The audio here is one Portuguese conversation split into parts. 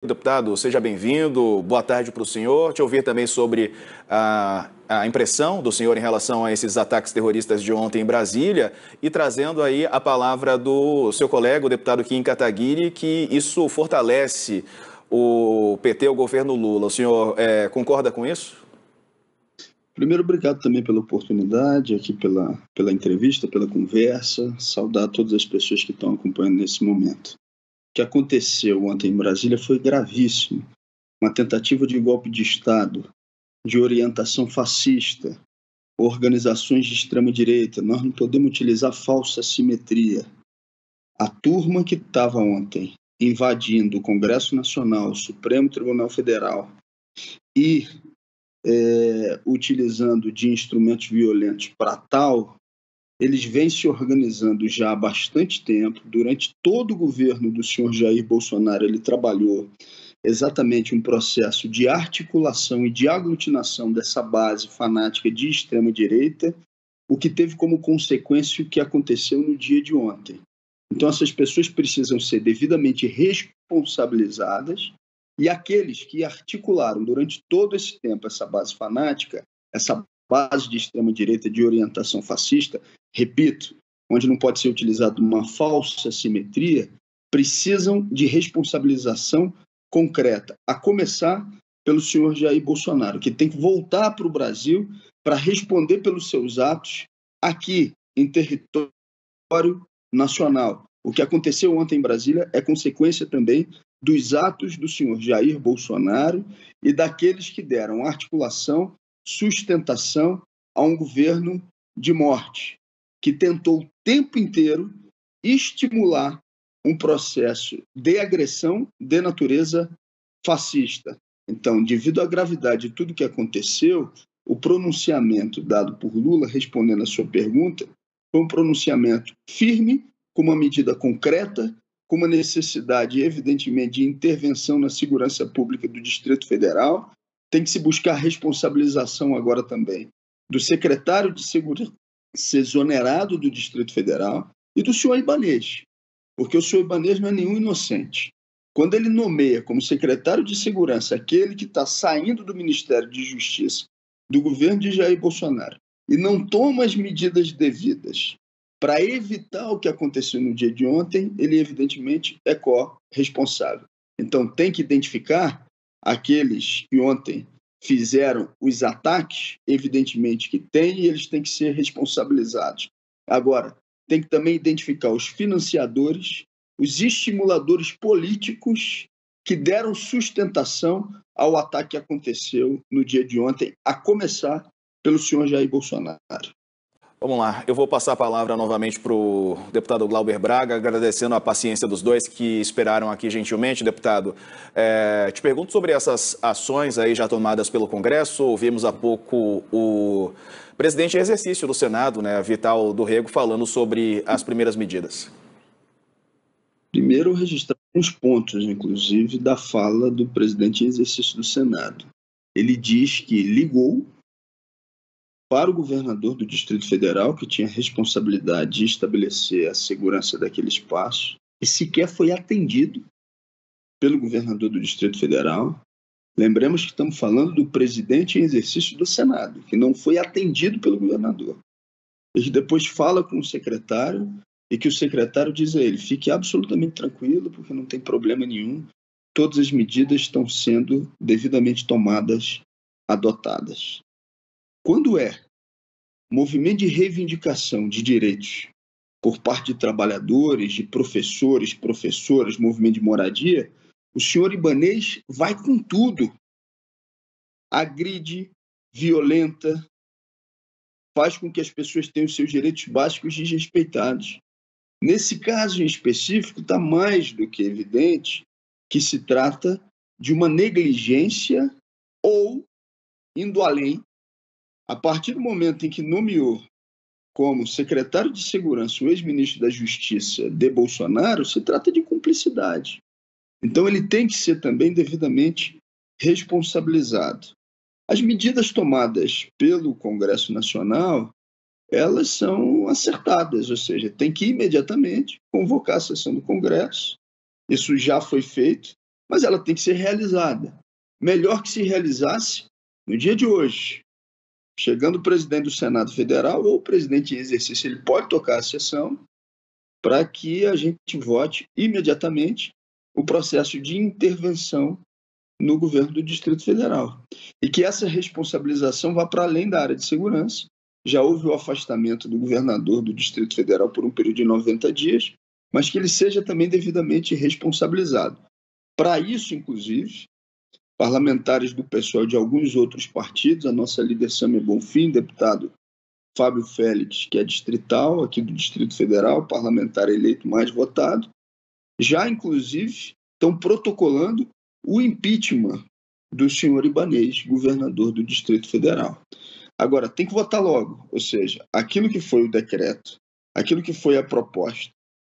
Deputado, seja bem-vindo. Boa tarde para o senhor. Te ouvir também sobre a impressão do senhor em relação a esses ataques terroristas de ontem em Brasília e trazendo aí a palavra do seu colega, o deputado Kim Kataguiri, que isso fortalece o PT, o governo Lula. O senhor concorda com isso? Primeiro, obrigado também pela oportunidade, aqui pela entrevista, pela conversa. Saudar todas as pessoas que estão acompanhando nesse momento. O que aconteceu ontem em Brasília foi gravíssimo. Uma tentativa de golpe de Estado, de orientação fascista, organizações de extrema-direita. Nós não podemos utilizar falsa simetria. A turma que estava ontem invadindo o Congresso Nacional, o Supremo Tribunal Federal e utilizando de instrumentos violentos para tal, eles vêm se organizando já há bastante tempo. Durante todo o governo do senhor Jair Bolsonaro, ele trabalhou exatamente um processo de articulação e de aglutinação dessa base fanática de extrema-direita, o que teve como consequência o que aconteceu no dia de ontem. Então, essas pessoas precisam ser devidamente responsabilizadas e aqueles que articularam durante todo esse tempo essa base fanática, essa base de extrema-direita de orientação fascista, repito, onde não pode ser utilizado uma falsa simetria, precisam de responsabilização concreta, a começar pelo senhor Jair Bolsonaro, que tem que voltar para o Brasil para responder pelos seus atos aqui em território nacional. O que aconteceu ontem em Brasília é consequência também dos atos do senhor Jair Bolsonaro e daqueles que deram articulação, sustentação a um governo de morte, que tentou o tempo inteiro estimular um processo de agressão de natureza fascista. Então, devido à gravidade de tudo que aconteceu, o pronunciamento dado por Lula, respondendo à sua pergunta, foi um pronunciamento firme, com uma medida concreta, com uma necessidade, evidentemente, de intervenção na segurança pública do Distrito Federal. Tem que se buscar responsabilização agora também do secretário de Segurança exonerado do Distrito Federal e do senhor Ibanez, porque o senhor Ibanez não é nenhum inocente. Quando ele nomeia como secretário de Segurança aquele que está saindo do Ministério de Justiça do governo de Jair Bolsonaro e não toma as medidas devidas para evitar o que aconteceu no dia de ontem, ele evidentemente é corresponsável. Então tem que identificar aqueles que ontem fizeram os ataques, evidentemente que tem, e eles têm que ser responsabilizados. Agora, tem que também identificar os financiadores, os estimuladores políticos que deram sustentação ao ataque que aconteceu no dia de ontem, a começar pelo senhor Jair Bolsonaro. Vamos lá, eu vou passar a palavra novamente para o deputado Glauber Braga, agradecendo a paciência dos dois que esperaram aqui gentilmente, deputado. Te pergunto sobre essas ações aí já tomadas pelo Congresso. Ouvimos há pouco o presidente em exercício do Senado, né, Vital do Rego, falando sobre as primeiras medidas. Primeiro, registrar uns pontos, inclusive, da fala do presidente em exercício do Senado. Ele diz que ligou para o governador do Distrito Federal, que tinha responsabilidade de estabelecer a segurança daquele espaço, e sequer foi atendido pelo governador do Distrito Federal. Lembremos que estamos falando do presidente em exercício do Senado, que não foi atendido pelo governador. Ele depois fala com o secretário, e que o secretário diz a ele: fique absolutamente tranquilo, porque não tem problema nenhum, todas as medidas estão sendo devidamente tomadas, adotadas. Quando é movimento de reivindicação de direitos por parte de trabalhadores, de professores, professoras, movimento de moradia, o senhor Ibanez vai com tudo. Agride, violenta, faz com que as pessoas tenham seus direitos básicos desrespeitados. Nesse caso em específico, está mais do que evidente que se trata de uma negligência ou, indo além, a partir do momento em que nomeou como secretário de Segurança o ex-ministro da Justiça de Bolsonaro, se trata de cumplicidade. Então ele tem que ser também devidamente responsabilizado. As medidas tomadas pelo Congresso Nacional, elas são acertadas, ou seja, tem que imediatamente convocar a sessão do Congresso. Isso já foi feito, mas ela tem que ser realizada. Melhor que se realizasse no dia de hoje, chegando o presidente do Senado Federal ou o presidente em exercício, ele pode tocar a sessão para que a gente vote imediatamente o processo de intervenção no governo do Distrito Federal. E que essa responsabilização vá para além da área de segurança. Já houve o afastamento do governador do Distrito Federal por um período de 90 dias, mas que ele seja também devidamente responsabilizado. Para isso, inclusive, parlamentares do PSOL de alguns outros partidos, a nossa líder Samia Bonfim, deputado Fábio Félix, que é distrital aqui do Distrito Federal, parlamentar eleito mais votado, já inclusive estão protocolando o impeachment do senhor Ibanez, governador do Distrito Federal. Agora, tem que votar logo, ou seja, aquilo que foi o decreto, aquilo que foi a proposta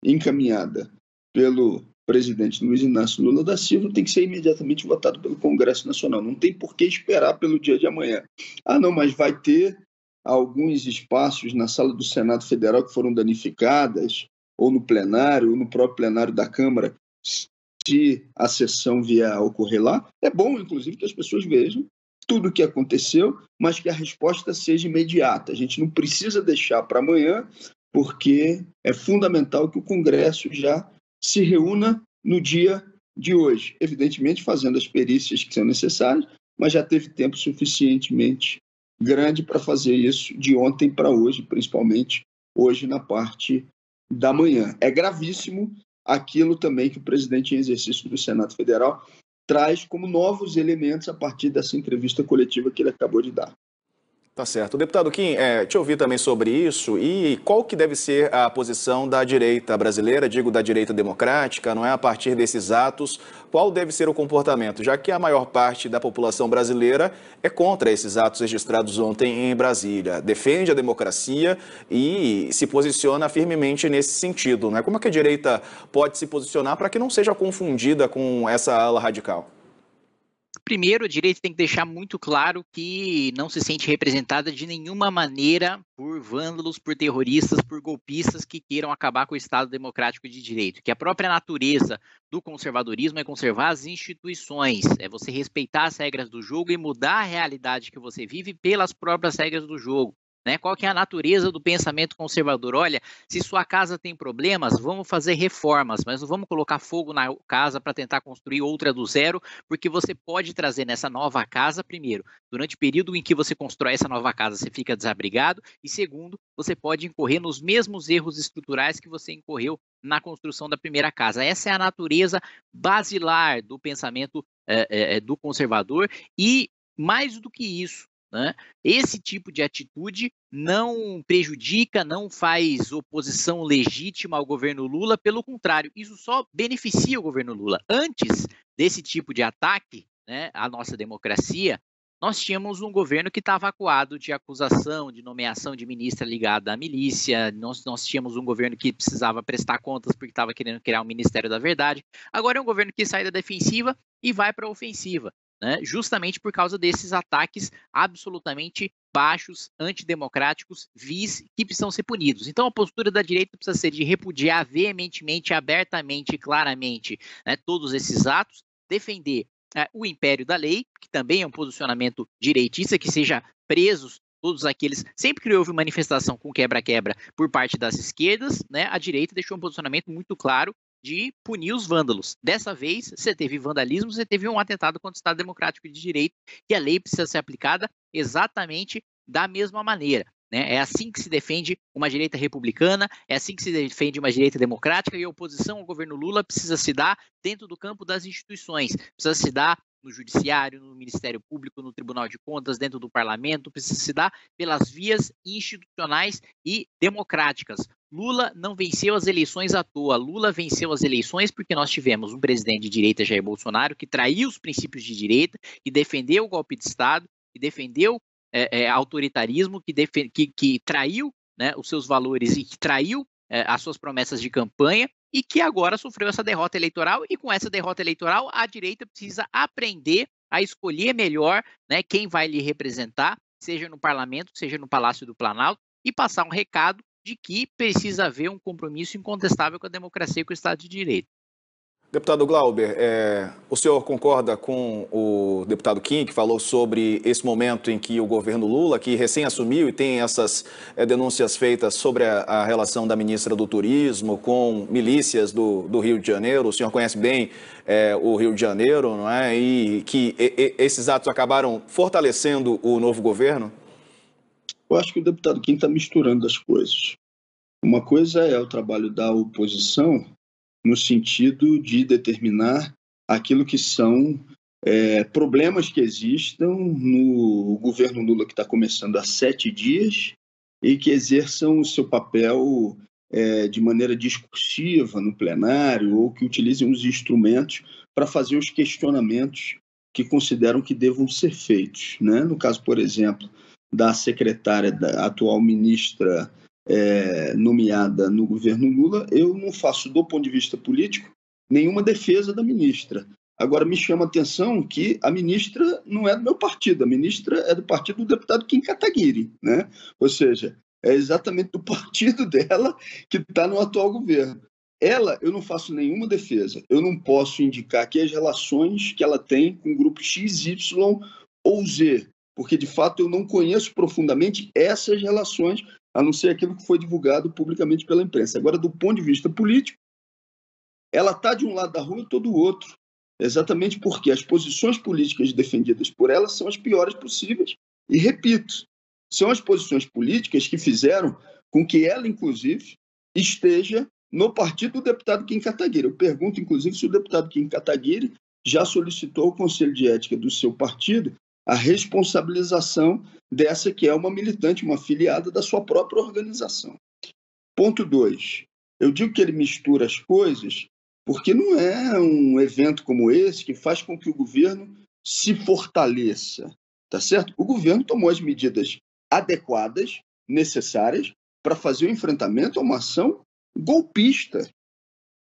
encaminhada pelo presidente Luiz Inácio Lula da Silva tem que ser imediatamente votado pelo Congresso Nacional. Não tem por que esperar pelo dia de amanhã. Ah, não, mas vai ter alguns espaços na sala do Senado Federal que foram danificadas, ou no plenário, ou no próprio plenário da Câmara, se a sessão vier a ocorrer lá. É bom, inclusive, que as pessoas vejam tudo o que aconteceu, mas que a resposta seja imediata. A gente não precisa deixar para amanhã, porque é fundamental que o Congresso já se reúna no dia de hoje. Evidentemente, fazendo as perícias que são necessárias, mas já teve tempo suficientemente grande para fazer isso de ontem para hoje, principalmente hoje na parte da manhã. É gravíssimo aquilo também que o presidente em exercício do Senado Federal traz como novos elementos a partir dessa entrevista coletiva que ele acabou de dar. Tá certo. Deputado Kim, te ouvi também sobre isso e qual que deve ser a posição da direita brasileira, digo da direita democrática, não é? A partir desses atos, qual deve ser o comportamento? Já que a maior parte da população brasileira é contra esses atos registrados ontem em Brasília, defende a democracia e se posiciona firmemente nesse sentido, não é? Como é que a direita pode se posicionar para que não seja confundida com essa ala radical? Primeiro, a direita tem que deixar muito claro que não se sente representada de nenhuma maneira por vândalos, por terroristas, por golpistas que queiram acabar com o Estado democrático de direito. Que a própria natureza do conservadorismo é conservar as instituições, é você respeitar as regras do jogo e mudar a realidade que você vive pelas próprias regras do jogo. Né? Qual que é a natureza do pensamento conservador? Olha, se sua casa tem problemas, vamos fazer reformas, mas não vamos colocar fogo na casa para tentar construir outra do zero, porque você pode trazer nessa nova casa, primeiro, durante o período em que você constrói essa nova casa, você fica desabrigado, e segundo, você pode incorrer nos mesmos erros estruturais que você incorreu na construção da primeira casa. Essa é a natureza basilar do pensamento do conservador e, mais do que isso, né? Esse tipo de atitude não prejudica, não faz oposição legítima ao governo Lula, pelo contrário, isso só beneficia o governo Lula. Antes desse tipo de ataque, né, à nossa democracia, nós tínhamos um governo que estava acuado de acusação, de nomeação de ministra ligada à milícia, nós tínhamos um governo que precisava prestar contas porque estava querendo criar um Ministério da Verdade. Agora é um governo que sai da defensiva e vai para a ofensiva. Né, justamente por causa desses ataques absolutamente baixos, antidemocráticos, vis, que precisam ser punidos. Então a postura da direita precisa ser de repudiar veementemente, abertamente, claramente, né, todos esses atos, defender o império da lei, que também é um posicionamento direitista, que seja presos todos aqueles, sempre que houve manifestação com quebra-quebra por parte das esquerdas, né, a direita deixou um posicionamento muito claro de punir os vândalos. Dessa vez, você teve vandalismo, você teve um atentado contra o Estado Democrático de Direito, e a lei precisa ser aplicada exatamente da mesma maneira. Né? É assim que se defende uma direita republicana, é assim que se defende uma direita democrática, e a oposição ao governo Lula precisa se dar dentro do campo das instituições, precisa se dar no Judiciário, no Ministério Público, no Tribunal de Contas, dentro do Parlamento, precisa se dar pelas vias institucionais e democráticas. Lula não venceu as eleições à toa. Lula venceu as eleições porque nós tivemos um presidente de direita, Jair Bolsonaro, que traiu os princípios de direita, que defendeu o golpe de Estado, que defendeu autoritarismo, que traiu, né, os seus valores e que traiu as suas promessas de campanha, e que agora sofreu essa derrota eleitoral, e com essa derrota eleitoral a direita precisa aprender a escolher melhor, né, quem vai lhe representar, seja no parlamento, seja no Palácio do Planalto, e passar um recado de que precisa haver um compromisso incontestável com a democracia e com o Estado de Direito. Deputado Glauber, o senhor concorda com o deputado Kim, que falou sobre esse momento em que o governo Lula, que recém assumiu e tem essas denúncias feitas sobre a relação da ministra do Turismo com milícias do Rio de Janeiro? O senhor conhece bem o Rio de Janeiro, não é? E que esses atos acabaram fortalecendo o novo governo? Eu acho que o deputado Kim está misturando as coisas. Uma coisa é o trabalho da oposição no sentido de determinar aquilo que são problemas que existam no governo Lula, que está começando há 7 dias, e que exerçam o seu papel de maneira discursiva no plenário, ou que utilizem os instrumentos para fazer os questionamentos que consideram que devam ser feitos, né? No caso, por exemplo, da secretária, da atual ministra nomeada no governo Lula, eu não faço, do ponto de vista político, nenhuma defesa da ministra. Agora, me chama a atenção que a ministra não é do meu partido, a ministra é do partido do deputado Kim Kataguiri, né? Ou seja, é exatamente do partido dela que está no atual governo. Ela, eu não faço nenhuma defesa, eu não posso indicar aqui as relações que ela tem com o grupo X, Y ou Z, porque, de fato, eu não conheço profundamente essas relações, a não ser aquilo que foi divulgado publicamente pela imprensa. Agora, do ponto de vista político, ela está de um lado da rua e estou do outro, exatamente porque as posições políticas defendidas por ela são as piores possíveis. E, repito, são as posições políticas que fizeram com que ela, inclusive, esteja no partido do deputado Kim Kataguiri. Eu pergunto, inclusive, se o deputado Kim Kataguiri já solicitou ao Conselho de Ética do seu partido a responsabilização dessa que é uma militante, uma afiliada da sua própria organização. Ponto 2. Eu digo que ele mistura as coisas porque não é um evento como esse que faz com que o governo se fortaleça, tá certo? O governo tomou as medidas adequadas, necessárias, para fazer o enfrentamento a uma ação golpista.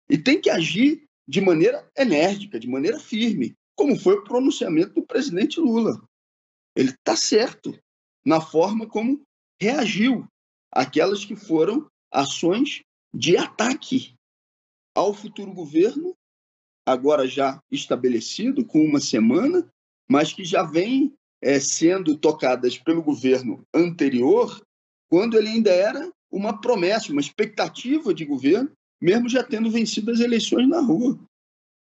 E tem que agir de maneira enérgica, de maneira firme, como foi o pronunciamento do presidente Lula. Ele está certo na forma como reagiu àquelas que foram ações de ataque ao futuro governo, agora já estabelecido, com 1 semana, mas que já vem sendo tocadas pelo governo anterior, quando ele ainda era uma promessa, uma expectativa de governo, mesmo já tendo vencido as eleições na rua.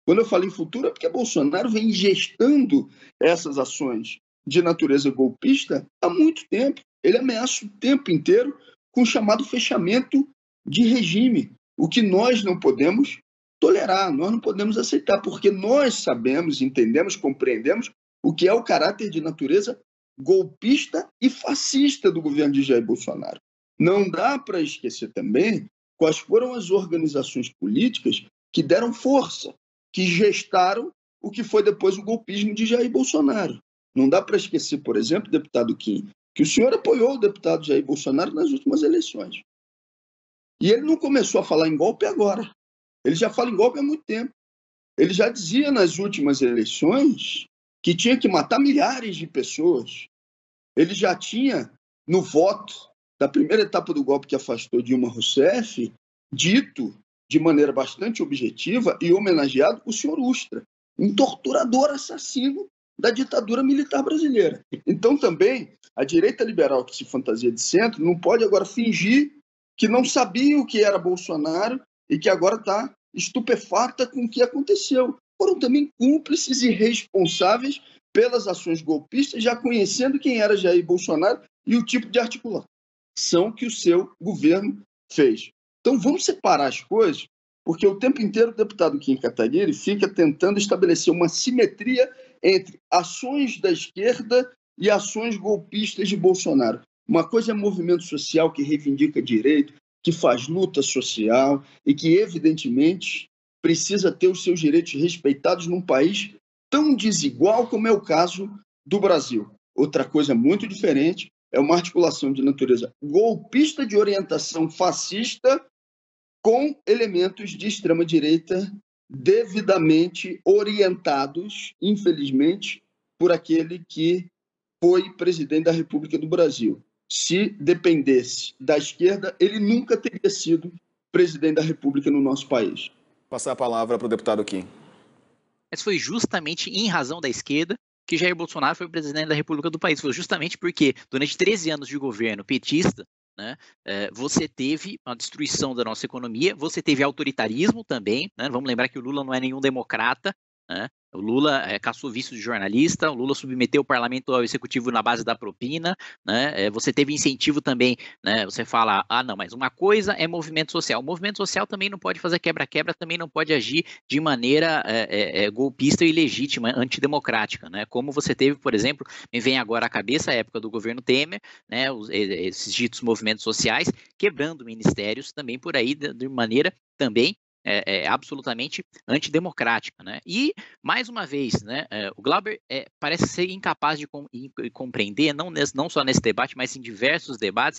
Quando eu falo em futuro, é porque Bolsonaro vem gestando essas ações de natureza golpista há muito tempo. Ele ameaça o tempo inteiro com o chamado fechamento de regime, o que nós não podemos tolerar, nós não podemos aceitar, porque nós sabemos, entendemos, compreendemos o que é o caráter de natureza golpista e fascista do governo de Jair Bolsonaro. Não dá para esquecer também quais foram as organizações políticas que deram força, que gestaram o que foi depois o golpismo de Jair Bolsonaro. Não dá para esquecer, por exemplo, deputado Kim, que o senhor apoiou o deputado Jair Bolsonaro nas últimas eleições. E ele não começou a falar em golpe agora. Ele já fala em golpe há muito tempo. Ele já dizia nas últimas eleições que tinha que matar milhares de pessoas. Ele já tinha, no voto da primeira etapa do golpe que afastou Dilma Rousseff, dito de maneira bastante objetiva e homenageado o senhor Ustra, um torturador assassino da ditadura militar brasileira. Então, também, a direita liberal que se fantasia de centro não pode agora fingir que não sabia o que era Bolsonaro e que agora está estupefata com o que aconteceu. Foram também cúmplices e responsáveis pelas ações golpistas, já conhecendo quem era Jair Bolsonaro e o tipo de articulação que o seu governo fez. Então, vamos separar as coisas, porque o tempo inteiro o deputado Kim Kataguiri fica tentando estabelecer uma simetria entre ações da esquerda e ações golpistas de Bolsonaro. Uma coisa é movimento social que reivindica direito, que faz luta social e que, evidentemente, precisa ter os seus direitos respeitados num país tão desigual como é o caso do Brasil. Outra coisa muito diferente é uma articulação de natureza golpista de orientação fascista com elementos de extrema-direita devidamente orientados, infelizmente, por aquele que foi presidente da República do Brasil. Se dependesse da esquerda, ele nunca teria sido presidente da República no nosso país. Passar a palavra para o deputado Kim. Mas foi justamente em razão da esquerda que Jair Bolsonaro foi presidente da República do país. Foi justamente porque, durante 13 anos de governo petista, né, você teve a destruição da nossa economia, você teve autoritarismo também, né, vamos lembrar que o Lula não é nenhum democrata, né, o Lula caçou visto de jornalista, o Lula submeteu o parlamento ao executivo na base da propina, né, você teve incentivo também, né, você fala, não, mas uma coisa é movimento social. O movimento social também não pode fazer quebra-quebra, também não pode agir de maneira golpista e ilegítima, antidemocrática, né, como você teve, por exemplo, me vem agora à cabeça a época do governo Temer, né, esses ditos movimentos sociais, quebrando ministérios também por aí, de maneira também absolutamente antidemocrática, né? E, mais uma vez, né, o Glauber parece ser incapaz de compreender, não só nesse debate, mas em diversos debates,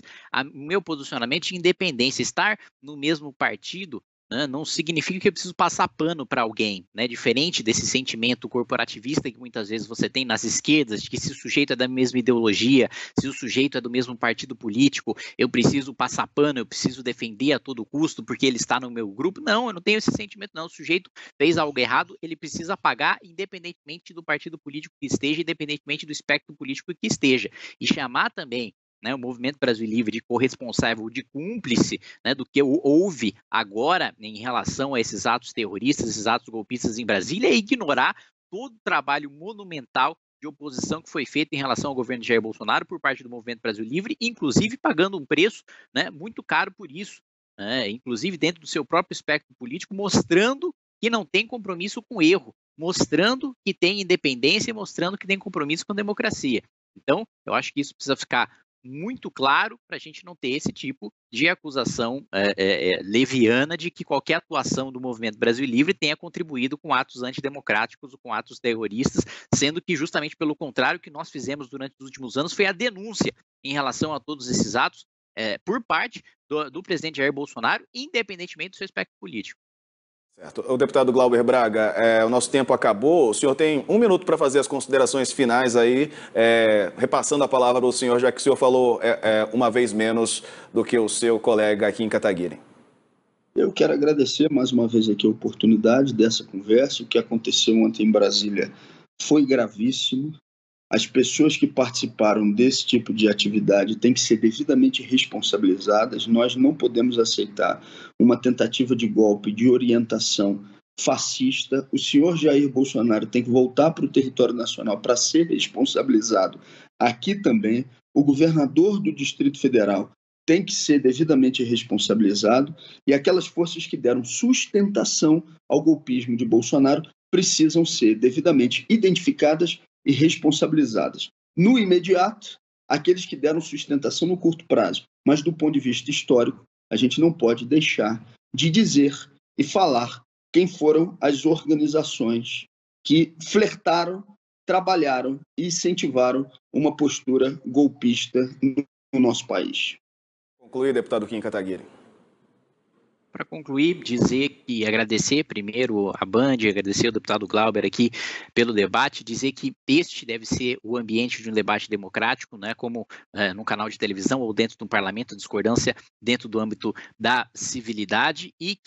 o meu posicionamento de independência. Estar no mesmo partido, né, não significa que eu preciso passar pano para alguém, né? Diferente desse sentimento corporativista que muitas vezes você tem nas esquerdas, de que se o sujeito é da mesma ideologia, se o sujeito é do mesmo partido político, eu preciso passar pano, eu preciso defender a todo custo porque ele está no meu grupo. Não, eu não tenho esse sentimento, não. O sujeito fez algo errado, ele precisa pagar independentemente do partido político que esteja, independentemente do espectro político que esteja. E chamar também, né, o Movimento Brasil Livre de corresponsável, de cúmplice, né, do que houve agora em relação a esses atos terroristas, esses atos golpistas em Brasília, é ignorar todo o trabalho monumental de oposição que foi feito em relação ao governo de Jair Bolsonaro por parte do Movimento Brasil Livre, inclusive pagando um preço, né, muito caro por isso, né, inclusive dentro do seu próprio espectro político, mostrando que não tem compromisso com o erro, mostrando que tem independência e mostrando que tem compromisso com a democracia. Então, eu acho que isso precisa ficar muito claro para a gente não ter esse tipo de acusação leviana de que qualquer atuação do Movimento Brasil Livre tenha contribuído com atos antidemocráticos ou com atos terroristas, sendo que justamente pelo contrário, o que nós fizemos durante os últimos anos foi a denúncia em relação a todos esses atos por parte do presidente Jair Bolsonaro, independentemente do seu espectro político. Certo. O deputado Glauber Braga, o nosso tempo acabou. O senhor tem 1 minuto para fazer as considerações finais aí, repassando a palavra ao senhor, já que o senhor falou uma vez menos do que o seu colega aqui em Kataguiri. Eu quero agradecer mais uma vez aqui a oportunidade dessa conversa. O que aconteceu ontem em Brasília foi gravíssimo. As pessoas que participaram desse tipo de atividade têm que ser devidamente responsabilizadas. Nós não podemos aceitar uma tentativa de golpe, de orientação fascista. O senhor Jair Bolsonaro tem que voltar para o território nacional para ser responsabilizado aqui também. O governador do Distrito Federal tem que ser devidamente responsabilizado. E aquelas forças que deram sustentação ao golpismo de Bolsonaro precisam ser devidamente identificadas e responsabilizadas. No imediato, aqueles que deram sustentação no curto prazo, mas do ponto de vista histórico, a gente não pode deixar de dizer e falar quem foram as organizações que flertaram, trabalharam e incentivaram uma postura golpista no nosso país. Conclui, deputado Kim Kataguiri. Para concluir, agradecer primeiro a Band, agradecer ao deputado Glauber aqui pelo debate, dizer que este deve ser o ambiente de um debate democrático, né, como num canal de televisão ou dentro de um parlamento, discordância dentro do âmbito da civilidade e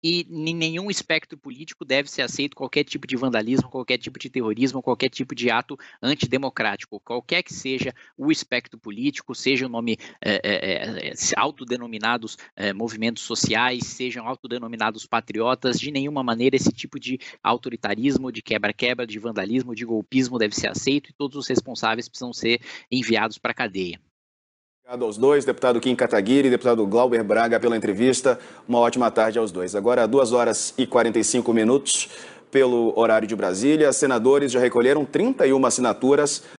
em nenhum espectro político deve ser aceito qualquer tipo de vandalismo, qualquer tipo de terrorismo, qualquer tipo de ato antidemocrático, qualquer que seja o espectro político, seja o nome autodenominados movimentos sociais, sejam autodenominados patriotas, de nenhuma maneira esse tipo de autoritarismo, de quebra-quebra, de vandalismo, de golpismo deve ser aceito e todos os responsáveis precisam ser enviados para a cadeia. Obrigado aos dois, deputado Kim Kataguiri e deputado Glauber Braga pela entrevista. Uma ótima tarde aos dois. Agora, 2h45 pelo horário de Brasília. Senadores já recolheram 31 assinaturas